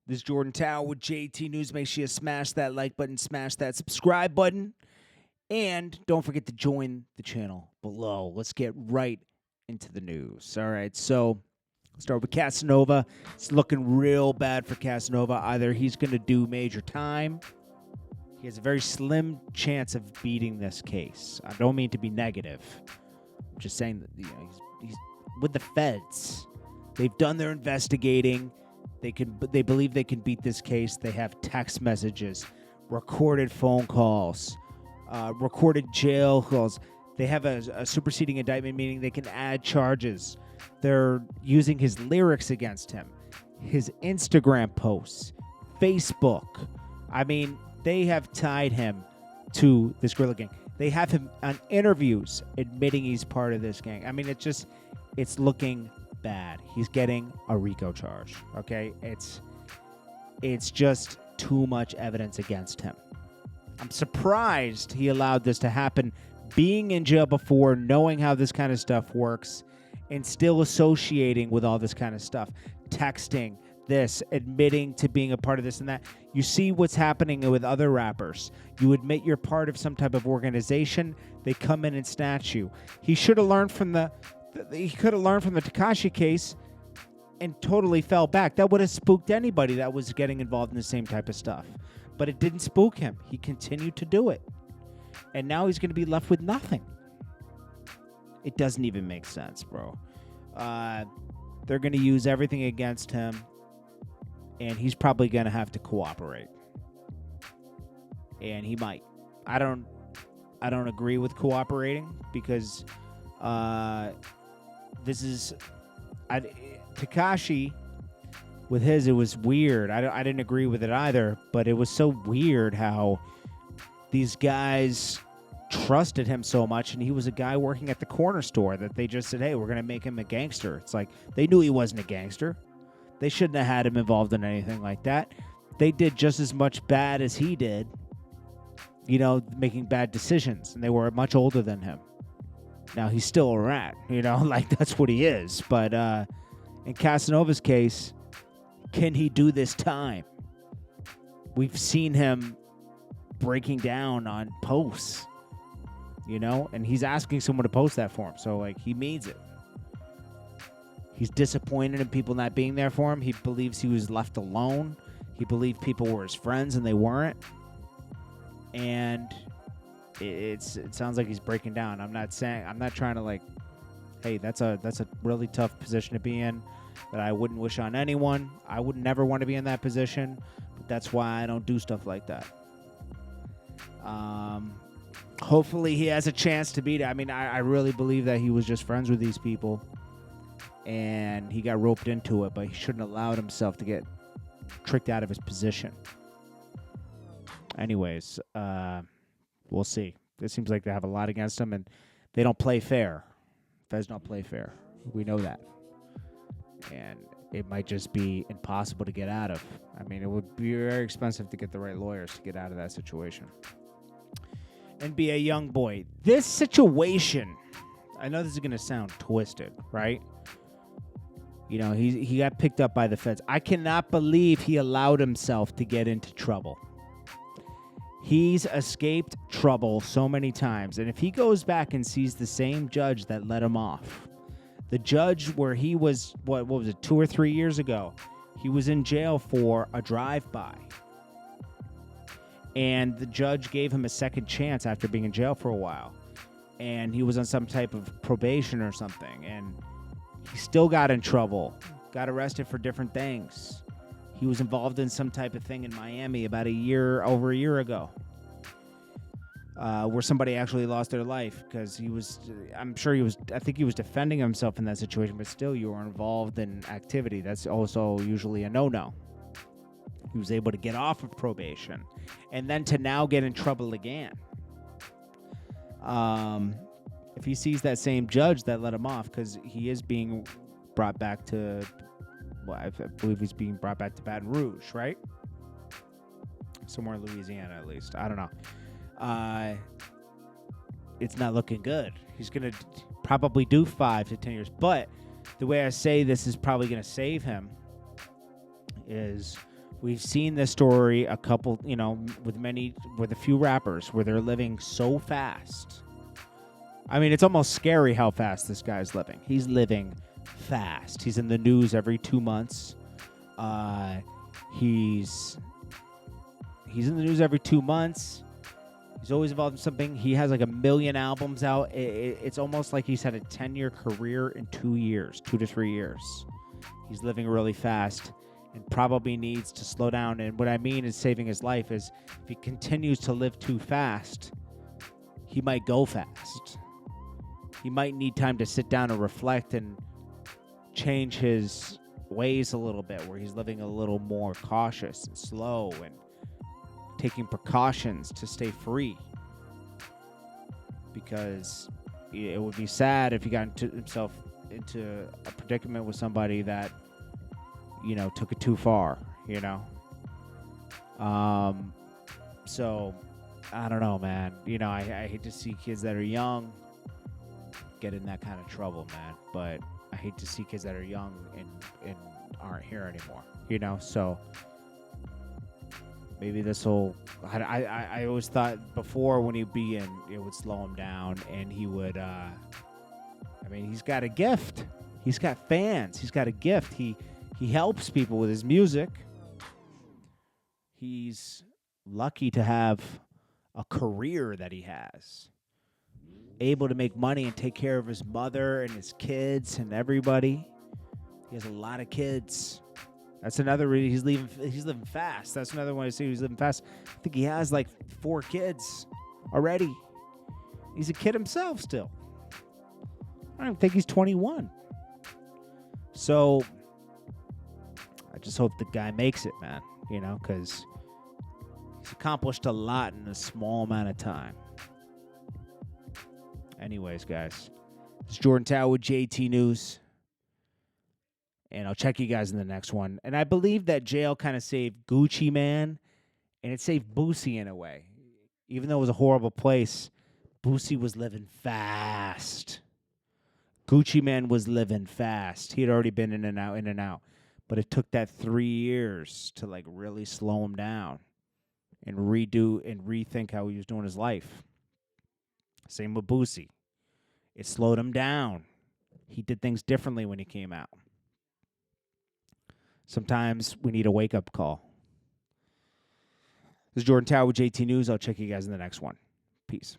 This is Jordan Tower with JT News. Make sure you smash that like button, smash that subscribe button, and don't forget to join the channel below. Let's get right into the news. All right, so let's start with Casanova. It's looking real bad for Casanova. Either he's going to do major time. He has a very slim chance of beating this case. I don't mean to be negative. I'm just saying that he's with the feds. They've done their investigating. They believe they can beat this case. They have text messages, recorded phone calls, recorded jail calls. They have a superseding indictment, meaning they can add charges. They're using his lyrics against him, his Instagram posts, Facebook. I mean, they have tied him to this guerrilla gang. They have him on interviews admitting he's part of this gang. I mean, it's looking bad. He's getting a RICO charge. Okay, it's just too much evidence against him. I'm surprised he allowed this to happen, being in jail before, knowing how this kind of stuff works, and still associating with all this kind of stuff, texting this, admitting to being a part of this and that. You see what's happening with other rappers. You admit you're part of some type of organization, they come in and snatch you. He should have learned from he could have learned from the Tekashi case and totally fell back. That would have spooked anybody that was getting involved in the same type of stuff. But it didn't spook him. He continued to do it. And now he's going to be left with nothing. It doesn't even make sense, bro. They're going to use everything against him, and he's probably going to have to cooperate. And he might. I don't agree with cooperating because Tekashi with his, it was weird. I didn't agree with it either, but it was so weird how these guys trusted him so much, and he was a guy working at the corner store that they just said, hey, we're going to make him a gangster. It's like they knew he wasn't a gangster. They shouldn't have had him involved in anything like that. They did just as much bad as he did, making bad decisions, and they were much older than him. Now, he's still a rat, like that's what he is. But in Casanova's case, can he do this time? We've seen him breaking down on posts, and he's asking someone to post that for him. So, he means it. He's disappointed in people not being there for him. He believes he was left alone. He believed people were his friends, and they weren't. And it sounds like he's breaking down. I'm not trying to hey, that's a really tough position to be in that I wouldn't wish on anyone. I would never want to be in that position, but that's why I don't do stuff like that. Hopefully he has a chance to beat it. I mean, I really believe that he was just friends with these people and he got roped into it, but he shouldn't have allowed himself to get tricked out of his position. Anyways, we'll see. It seems like they have a lot against him, and they don't play fair. Feds don't play fair. We know that. And it might just be impossible to get out of. I mean, it would be very expensive to get the right lawyers to get out of that situation. NBA Youngboy. This situation, I know this is going to sound twisted, right? He got picked up by the feds. I cannot believe he allowed himself to get into trouble. He's escaped trouble so many times. And if he goes back and sees the same judge that let him off, the judge where he was, what was it, 2 or 3 years ago, he was in jail for a drive-by. And the judge gave him a second chance after being in jail for a while. And he was on some type of probation or something. And he still got in trouble, got arrested for different things. He was involved in some type of thing in Miami about over a year ago, where somebody actually lost their life because I think he was defending himself in that situation, but still you were involved in activity. That's also usually a no-no. He was able to get off of probation and then to now get in trouble again. If he sees that same judge that let him off, because he is being brought back to, I believe he's being brought back to Baton Rouge, right? Somewhere in Louisiana, at least. I don't know. It's not looking good. He's going to probably do 5 to 10 years. But the way I say this is probably going to save him is We've seen this story a couple, with a few rappers where they're living so fast. I mean, it's almost scary how fast this guy's living. He's living fast. He's in the news every 2 months. He's in the news every 2 months. He's always involved in something. He has like 1 million albums out. It's almost like he's had a 10-year career in 2 years, 2 to 3 years. He's living really fast and probably needs to slow down. And what I mean is saving his life is if he continues to live too fast, he might go fast. He might need time to sit down and reflect and change his ways a little bit, where he's living a little more cautious and slow and taking precautions to stay free. Because it would be sad if he got himself into a predicament with somebody that, took it too far, So, I don't know, man. I hate to see kids that are young get in that kind of trouble, man. But I hate to see kids that are young and aren't here anymore, So maybe this will... I always thought before when he'd be in, it would slow him down and he would... he's got a gift. He's got fans. He's got a gift. He helps people with his music. He's lucky to have a career that he has. Able to make money and take care of his mother and his kids and everybody. He has a lot of kids. That's another reason he's living fast. That's another one to see he's living fast. I think he has like 4 kids already. He's a kid himself still. I don't even think he's 21. So I just hope the guy makes it, man. Because he's accomplished a lot in a small amount of time. Anyways, guys, it's Jordan Tower with JT News. And I'll check you guys in the next one. And I believe that jail kind of saved Gucci Mane, and it saved Boosie in a way. Even though it was a horrible place, Boosie was living fast. Gucci Mane was living fast. He had already been in and out. But it took that 3 years to like really slow him down and redo and rethink how he was doing his life. Same with Boosie. It slowed him down. He did things differently when he came out. Sometimes we need a wake-up call. This is Jordan Tower with JT News. I'll check you guys in the next one. Peace.